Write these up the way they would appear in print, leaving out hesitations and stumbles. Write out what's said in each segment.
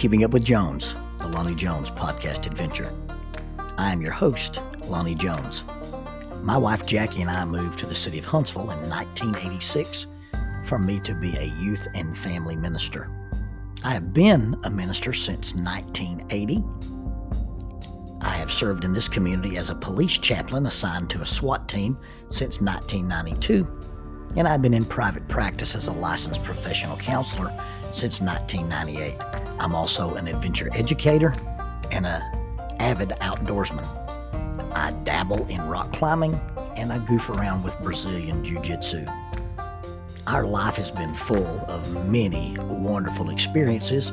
Keeping Up with Jones, the Lonnie Jones podcast adventure. I am your host, Lonnie Jones. My wife Jackie and I moved to the city of Huntsville in 1986 for me to be a youth and family minister. I have been a minister since 1980. I have served in this community as a police chaplain assigned to a SWAT team since 1992, and I've been in private practice as a licensed professional counselor since 1998. I'm also an adventure educator and an avid outdoorsman. I dabble in rock climbing and I goof around with Brazilian Jiu-Jitsu. Our life has been full of many wonderful experiences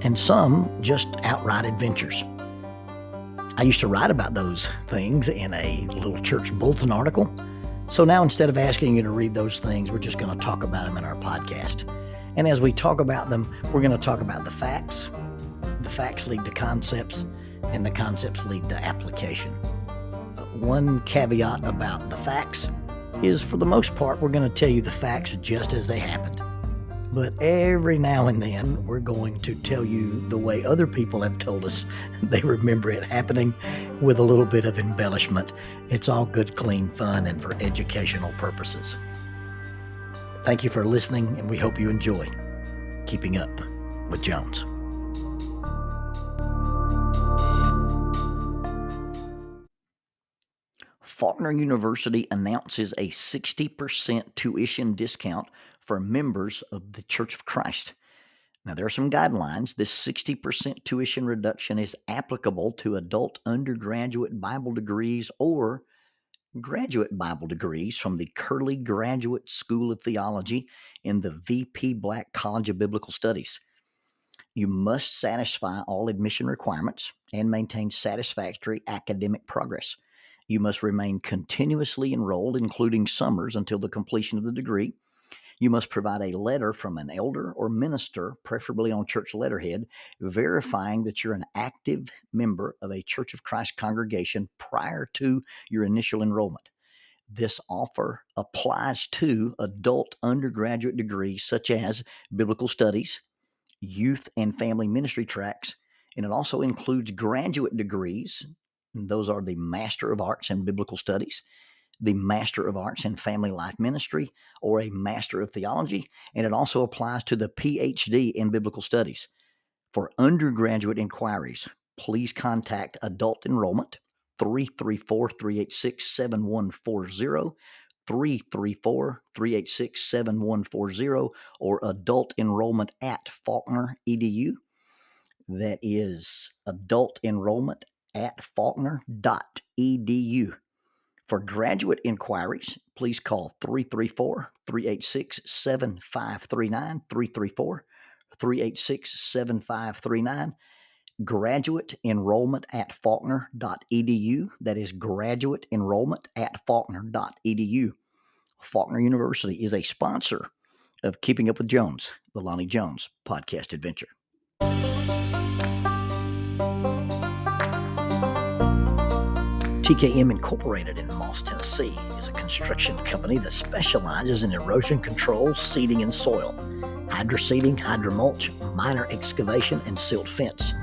and some just outright adventures. I used to write about those things in a little church bulletin article. So now instead of asking you to read those things, we're just going to talk about them in our podcast. And as we talk about them, we're going to talk about the facts. The facts lead to concepts, and the concepts lead to application. One caveat about the facts is, for the most part, we're going to tell you the facts just as they happened. But every now and then, we're going to tell you the way other people have told us they remember it happening with a little bit of embellishment. It's all good, clean fun and for educational purposes. Thank you for listening, and we hope you enjoy Keeping Up with Jones. Faulkner University announces a 60% tuition discount for members of the Church of Christ. Now, there are some guidelines. This 60% tuition reduction is applicable to adult undergraduate Bible degrees or graduate Bible degrees from the Curley Graduate School of Theology in the VP Black College of Biblical Studies. You must satisfy all admission requirements and maintain satisfactory academic progress. You must remain continuously enrolled, including summers, until the completion of the degree. You must provide a letter from an elder or minister, preferably on church letterhead, verifying that you're an active member of a Church of Christ congregation prior to your initial enrollment. This offer applies to adult undergraduate degrees such as biblical studies, youth and family ministry tracks, and it also includes graduate degrees. And those are the Master of Arts in Biblical Studies, the Master of Arts in Family Life Ministry, or a Master of Theology, and it also applies to the PhD in Biblical Studies. For undergraduate inquiries, please contact Adult Enrollment, 334-386-7140, 334-386-7140, or Adult Enrollment at Faulkner edu. That is Adult Enrollment at faulkner.edu. For graduate inquiries, please call 334-386-7539, 334-386-7539. Graduate enrollment at faulkner.edu. That is graduate enrollment at faulkner.edu. Faulkner University is a sponsor of Keeping Up with Jones, the Lonnie Jones podcast adventure. TKM Incorporated in Moss, Tennessee is a construction company that specializes in erosion control, seeding, and soil, hydroseeding, hydromulch, minor excavation, and silt fence.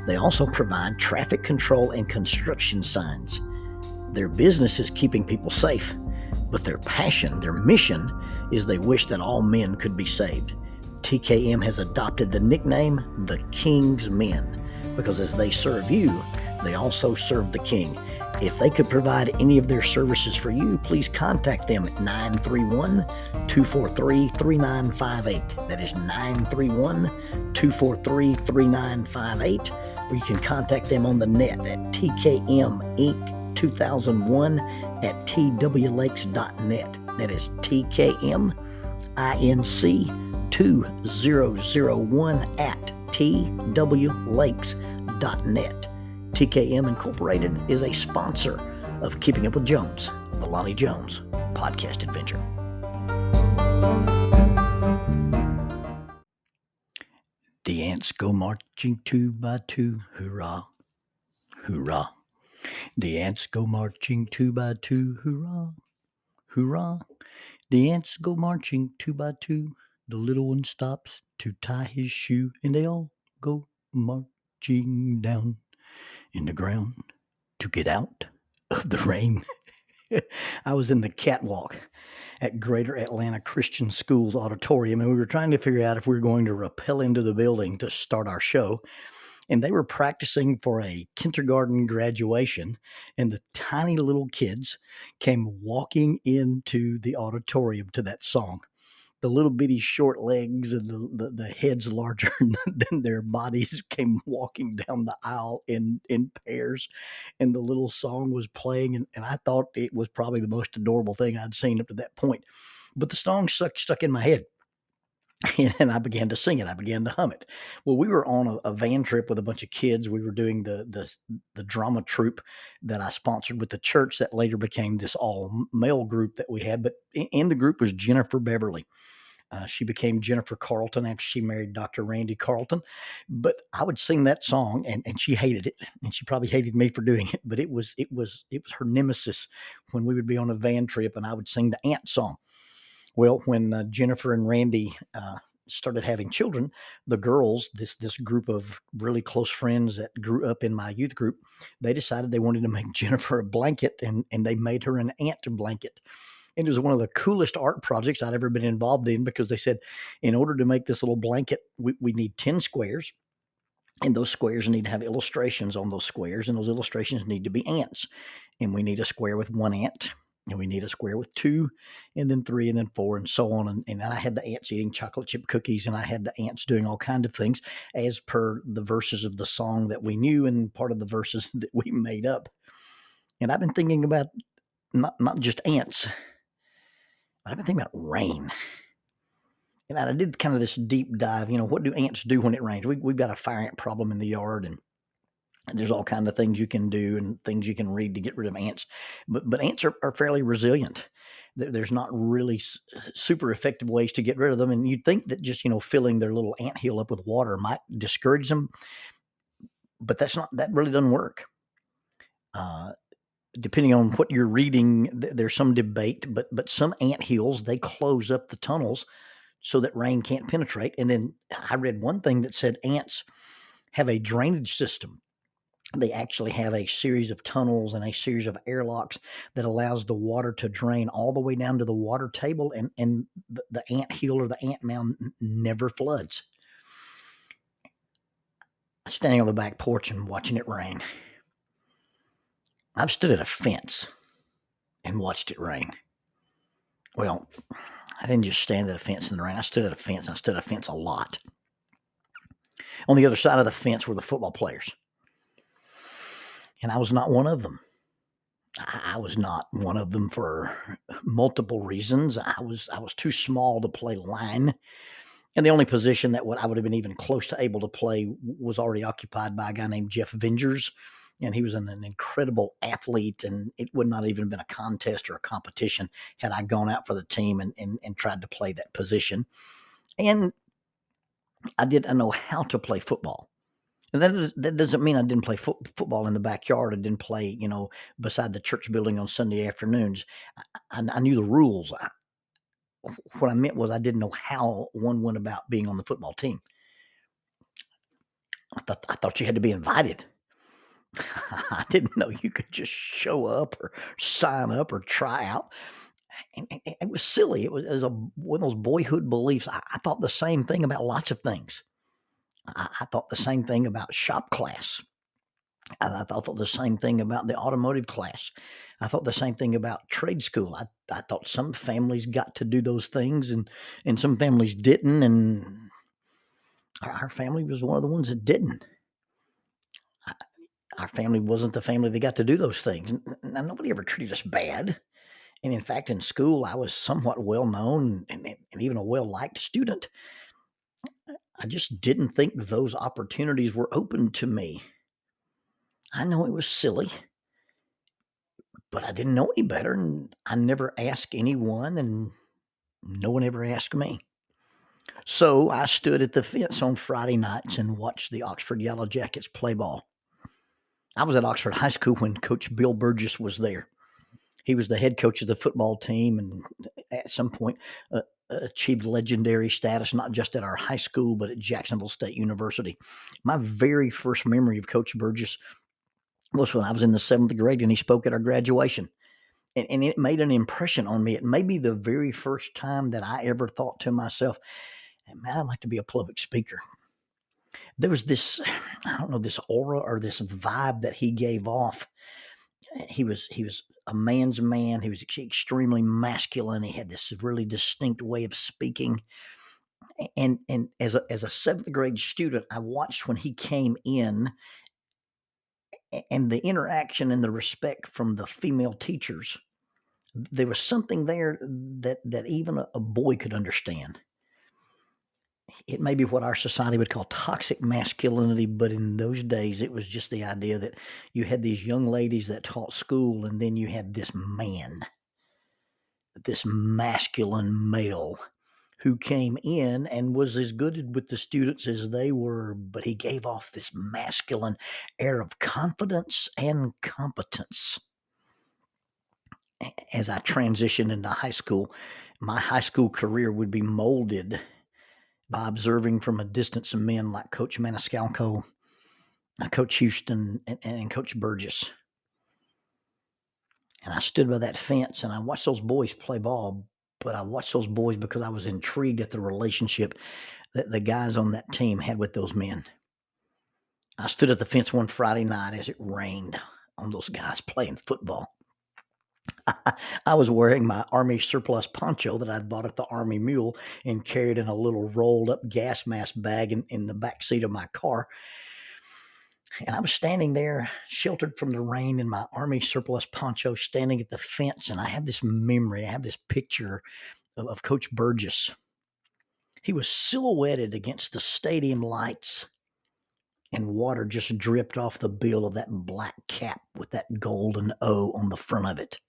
They also provide traffic control and construction signs. Their business is keeping people safe, but their passion, their mission, is they wish that all men could be saved. TKM has adopted the nickname the King's Men because as they serve you, they also serve the King. If they could provide any of their services for you, please contact them at 931-243-3958. That is 931-243-3958. Or you can contact them on the net at tkminc2001 at twlakes.net. That is tkminc2001 at twlakes.net. TKM Incorporated is a sponsor of Keeping Up with Jones, the Lonnie Jones podcast adventure. The ants go marching two by two, hurrah, hurrah. The ants go marching two by two, hurrah, hurrah. The ants go marching two by two. The little one stops to tie his shoe, and they all go marching down in the ground to get out of the rain. I was in the catwalk at Greater Atlanta Christian Schools auditorium, and we were trying to figure out if we were going to rappel into the building to start our show. And they were practicing for a kindergarten graduation, and the tiny little kids came walking into the auditorium to that song. The little bitty short legs and the heads larger than their bodies came walking down the aisle in pairs, and the little song was playing, and I thought it was probably the most adorable thing I'd seen up to that point. But the song stuck in my head. And I began to sing it. I began to hum it. Well, we were on a van trip with a bunch of kids. We were doing the drama troupe that I sponsored with the church that later became this all male group that we had. But in the group was Jennifer Beverly. She became Jennifer Carlton after she married Dr. Randy Carlton. But I would sing that song, and she hated it, and she probably hated me for doing it. But it was her nemesis when we would be on a van trip, and I would sing the ant song. Well, when Jennifer and Randy started having children, the girls, this group of really close friends that grew up in my youth group, they decided they wanted to make Jennifer a blanket, and they made her an ant blanket. And it was one of the coolest art projects I'd ever been involved in, because they said, in order to make this little blanket, we need 10 squares. And those squares need to have illustrations on those squares, and those illustrations need to be ants. And we need a square with one ant, and we need a square with 2, and then 3, and then 4, and so on. And I had the ants eating chocolate chip cookies, and I had the ants doing all kinds of things as per the verses of the song that we knew and part of the verses that we made up. And I've been thinking about not just ants, but I've been thinking about rain. And I did kind of this deep dive. What do ants do when it rains? We've got a fire ant problem in the yard, and there's all kinds of things you can do and things you can read to get rid of ants. But ants are fairly resilient. There's not really super effective ways to get rid of them. And you'd think that just, filling their little anthill up with water might discourage them. But that really doesn't work. Depending on what you're reading, there's some debate, but some anthills, they close up the tunnels so that rain can't penetrate. And then I read one thing that said ants have a drainage system. They actually have a series of tunnels and a series of airlocks that allows the water to drain all the way down to the water table, and the anthill or the ant mound never floods. Standing on the back porch and watching it rain. I've stood at a fence and watched it rain. Well, I didn't just stand at a fence in the rain. I stood at a fence, and I stood at a fence a lot. On the other side of the fence were the football players. And I was not one of them. I was not one of them for multiple reasons. I was too small to play line. And the only position that I would have been even close to able to play was already occupied by a guy named Jeff Vengers. And he was an incredible athlete, and it would not even have been a contest or a competition had I gone out for the team and tried to play that position. And I know how to play football. And that doesn't mean I didn't play football in the backyard. I didn't play, beside the church building on Sunday afternoons. I knew the rules. What I meant was I didn't know how one went about being on the football team. I thought you had to be invited. I didn't know you could just show up or sign up or try out. And it was silly. It was one of those boyhood beliefs. I thought the same thing about lots of things. I thought the same thing about shop class. I thought the same thing about the automotive class. I thought the same thing about trade school. I thought some families got to do those things and some families didn't. And our family was one of the ones that didn't. Our family wasn't the family that got to do those things. Now, nobody ever treated us bad. And in fact, in school, I was somewhat well known and even a well-liked student. I just didn't think those opportunities were open to me. I know it was silly, but I didn't know any better, and I never asked anyone, and no one ever asked me. So I stood at the fence on Friday nights and watched the Oxford Yellow Jackets play ball. I was at Oxford High School when Coach Bill Burgess was there. He was the head coach of the football team, and at some point, achieved legendary status, not just at our high school, but at Jacksonville State University. My very first memory of Coach Burgess was when I was in the 7th grade and he spoke at our graduation. And it made an impression on me. It may be the very first time that I ever thought to myself, man, I'd like to be a public speaker. There was this, I don't know, this aura or this vibe that he gave off. He was a man's man. He was extremely masculine. He had this really distinct way of speaking. And as a 7th grade student, I watched when he came in, and the interaction and the respect from the female teachers. There was something there that even a boy could understand. It may be what our society would call toxic masculinity, but in those days, it was just the idea that you had these young ladies that taught school, and then you had this man, this masculine male who came in and was as good with the students as they were, but he gave off this masculine air of confidence and competence. As I transitioned into high school, my high school career would be molded by observing from a distance of men like Coach Maniscalco, Coach Houston, and Coach Burgess. And I stood by that fence and I watched those boys play ball, but I watched those boys because I was intrigued at the relationship that the guys on that team had with those men. I stood at the fence one Friday night as it rained on those guys playing football. I was wearing my Army surplus poncho that I'd bought at the Army Mule and carried in a little rolled up gas mask bag in the back seat of my car. And I was standing there sheltered from the rain in my Army surplus poncho, standing at the fence. And I have this memory, I have this picture of Coach Burgess. He was silhouetted against the stadium lights, and water just dripped off the bill of that black cap with that golden O on the front of it.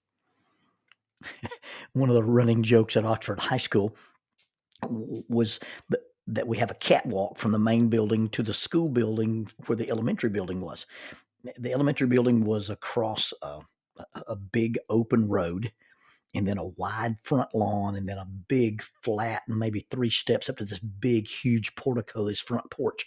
One of the running jokes at Oxford High School was that we have a catwalk from the main building to the school building where the elementary building was. The elementary building was across a big open road, and then a wide front lawn, and then a big flat, and maybe 3 steps up to this big, huge portico, this front porch.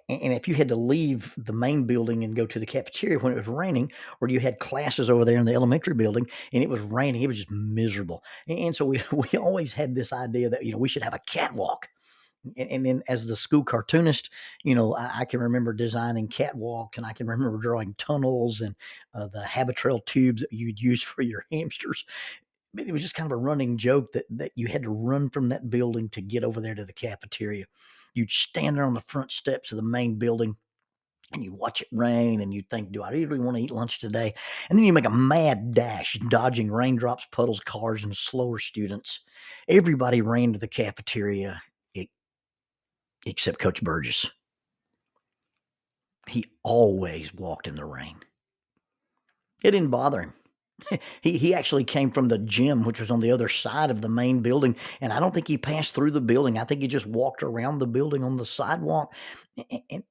And if you had to leave the main building and go to the cafeteria when it was raining, or you had classes over there in the elementary building and it was raining, it was just miserable. And so we always had this idea that, we should have a catwalk. And then as the school cartoonist, I can remember designing catwalks, and I can remember drawing tunnels and the Habitrail tubes that you'd use for your hamsters. But it was just kind of a running joke that you had to run from that building to get over there to the cafeteria. You'd stand there on the front steps of the main building and you'd watch it rain and you'd think, do I really want to eat lunch today? And then you make a mad dash, dodging raindrops, puddles, cars, and slower students. Everybody ran to the cafeteria except Coach Burgess. He always walked in the rain. It didn't bother him. He actually came from the gym, which was on the other side of the main building, and I don't think he passed through the building. I think he just walked around the building on the sidewalk, and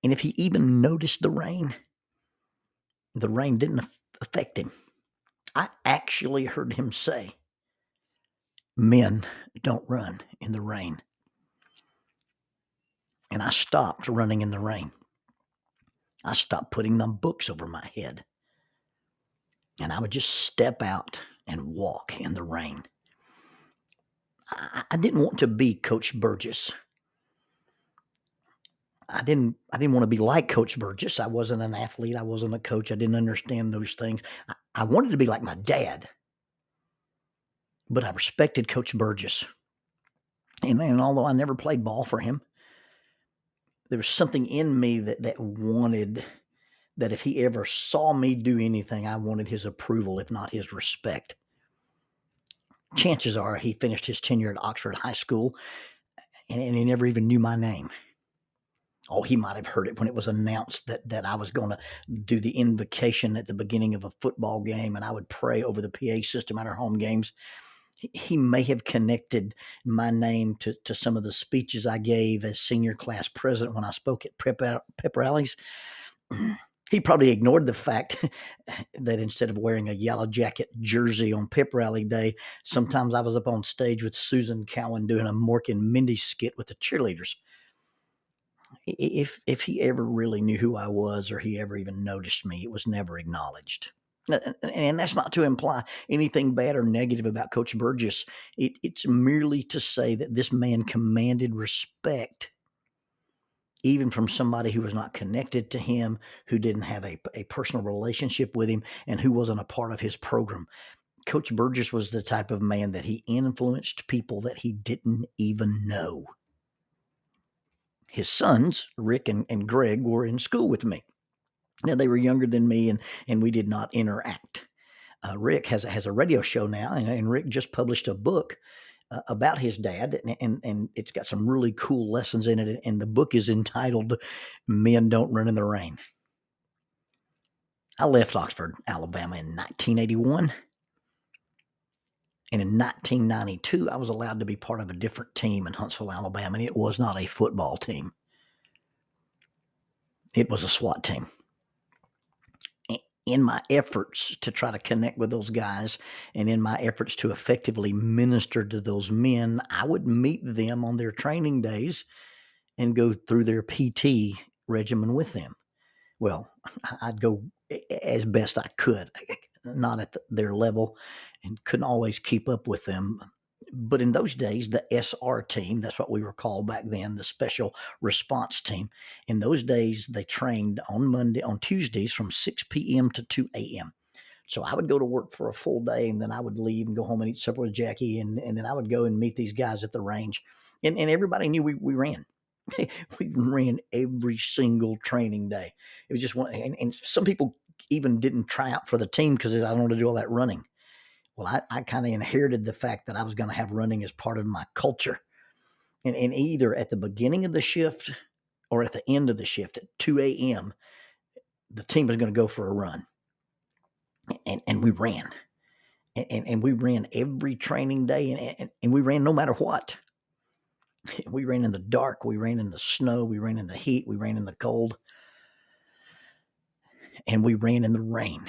if he even noticed the rain didn't affect him. I actually heard him say, "Men don't run in the rain." And I stopped running in the rain. I stopped putting the books over my head. And I would just step out and walk in the rain. I didn't want to be Coach Burgess. I didn't want to be like Coach Burgess. I wasn't an athlete. I wasn't a coach. I didn't understand those things. I wanted to be like my dad. But I respected Coach Burgess. And although I never played ball for him, there was something in me that wanted that if he ever saw me do anything, I wanted his approval, if not his respect. Chances are he finished his tenure at Oxford High School and he never even knew my name. Oh, he might have heard it when it was announced that I was going to do the invocation at the beginning of a football game, and I would pray over the PA system at our home games. He may have connected my name to some of the speeches I gave as senior class president when I spoke at pep rallies. He probably ignored the fact that instead of wearing a yellow jacket jersey on pep rally day, sometimes I was up on stage with Susan Cowan doing a Mork and Mindy skit with the cheerleaders. If he ever really knew who I was or he ever even noticed me, it was never acknowledged. And that's not to imply anything bad or negative about Coach Burgess. It's merely to say that this man commanded respect, even from somebody who was not connected to him, who didn't have a personal relationship with him, and who wasn't a part of his program. Coach Burgess was the type of man that he influenced people that he didn't even know. His sons, Rick and Greg, were in school with me. Now, they were younger than me, and we did not interact. Rick has a radio show now, and Rick just published a book about his dad, and it's got some really cool lessons in it. And the book is entitled "Men Don't Run in the Rain." I left Oxford, Alabama in 1981. And in 1992, I was allowed to be part of a different team in Huntsville, Alabama, and it was not a football team. It was a SWAT team. In my efforts to try to connect with those guys and in my efforts to effectively minister to those men, I would meet them on their training days and go through their PT regimen with them. Well, I'd go as best I could, not at their level, and couldn't always keep up with them. But in those days, the SR team, that's what we were called back then, the Special Response Team. In those days, they trained on Tuesdays from 6 p.m. to 2 a.m. So I would go to work for a full day, and then I would leave and go home and eat supper with Jackie, and then I would go and meet these guys at the range. And everybody knew we ran. We ran every single training day. It was just one, and some people even didn't try out for the team because I don't want to do all that running. Well, I kind of inherited the fact that I was going to have running as part of my culture. And either at the beginning of the shift or at the end of the shift at 2 a.m., the team was going to go for a run. And we ran. And we ran every training day, and we ran no matter what. We ran in the dark. We ran in the snow. We ran in the heat. We ran in the cold. And we ran in the rain.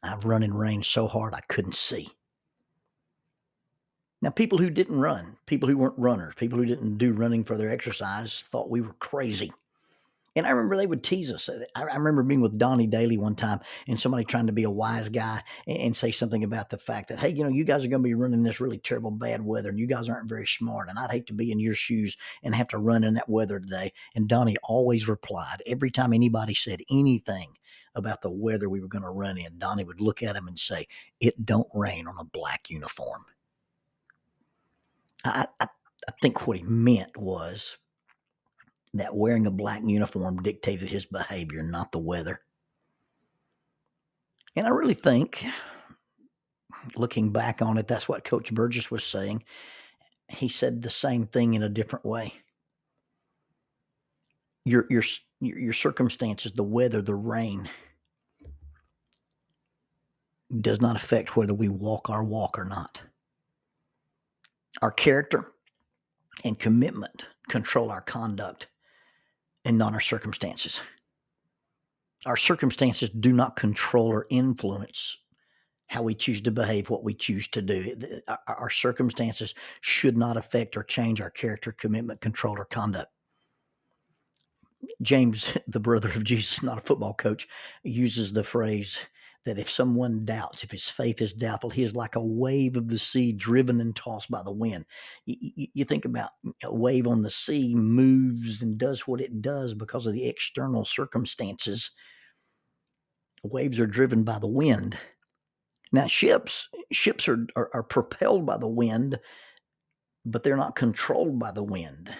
I've run in rain so hard I couldn't see. Now, people who didn't run, people who weren't runners, people who didn't do running for their exercise thought we were crazy. And I remember they would tease us. I remember being with Donnie Daly one time and somebody trying to be a wise guy and say something about the fact that, hey, you guys are going to be running this really terrible bad weather and you guys aren't very smart. And I'd hate to be in your shoes and have to run in that weather today. And Donnie always replied, every time anybody said anything about the weather we were going to run in, Donnie would look at him and say, it don't rain on a black uniform. I think what he meant was that wearing a black uniform dictated his behavior, not the weather. And I really think, looking back on it, that's what Coach Burgess was saying. He said the same thing in a different way. Your circumstances, the weather, the rain, does not affect whether we walk our walk or not. Our character and commitment control our conduct and not our circumstances. Our circumstances do not control or influence how we choose to behave, what we choose to do. Our circumstances should not affect or change our character, commitment, control, or conduct. James, the brother of Jesus, not a football coach, uses the phrase that if someone doubts, if his faith is doubtful, he is like a wave of the sea driven and tossed by the wind. You think about a wave on the sea moves and does what it does because of the external circumstances. Waves are driven by the wind. Now, ships are propelled by the wind, but they're not controlled by the wind.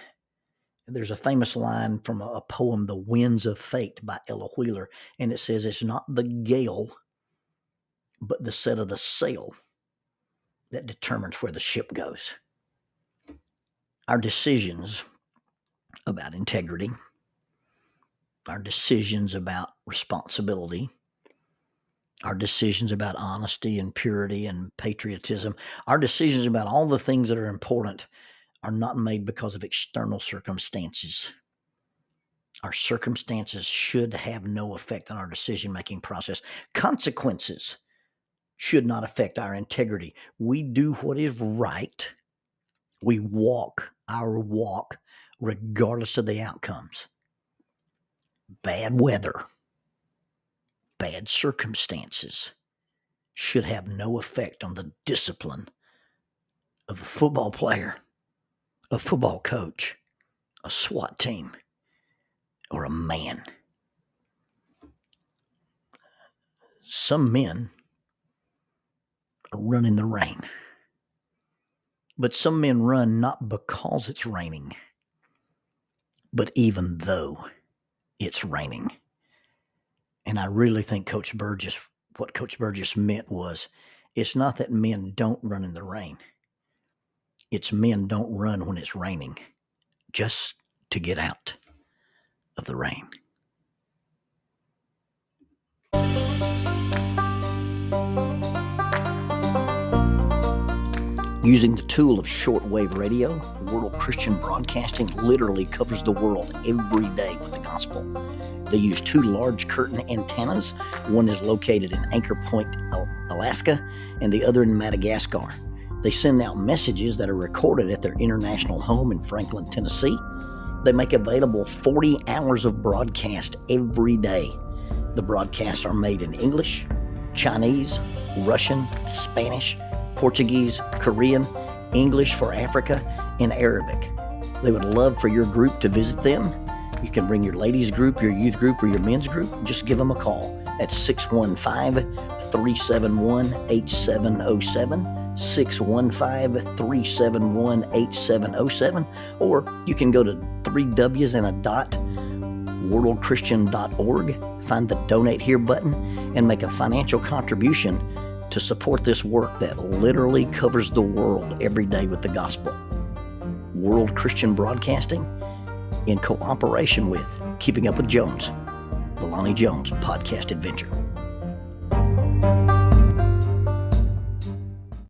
There's a famous line from a poem, The Winds of Fate by Ella Wheeler, and it says, it's not the gale, but the set of the sail that determines where the ship goes. Our decisions about integrity, our decisions about responsibility, our decisions about honesty and purity and patriotism, our decisions about all the things that are important are not made because of external circumstances. Our circumstances should have no effect on our decision-making process. Consequences should not affect our integrity. We do what is right. We walk our walk regardless of the outcomes. Bad weather, bad circumstances should have no effect on the discipline of a football player, a football coach, a SWAT team, or a man. Some men are running the rain, but some men run not because it's raining, but even though it's raining. And I really think what Coach Burgess meant was, it's not that men don't run in the rain. It's men don't run when it's raining just to get out of the rain. Using the tool of shortwave radio, World Christian Broadcasting literally covers the world every day with the gospel. They use 2 large curtain antennas. One is located in Anchor Point, Alaska, and the other in Madagascar. They send out messages that are recorded at their international home in Franklin, Tennessee. They make available 40 hours of broadcast every day. The broadcasts are made in English, Chinese, Russian, Spanish, Portuguese, Korean, English for Africa, and Arabic. They would love for your group to visit them. You can bring your ladies group, your youth group, or your men's group. Just give them a call at 615-371-8707, 615-371-8707, or you can go to worldchristian.org, find the Donate Here button, and make a financial contribution to support this work that literally covers the world every day with the gospel. World Christian Broadcasting, in cooperation with Keeping Up with Jones, the Lonnie Jones podcast adventure.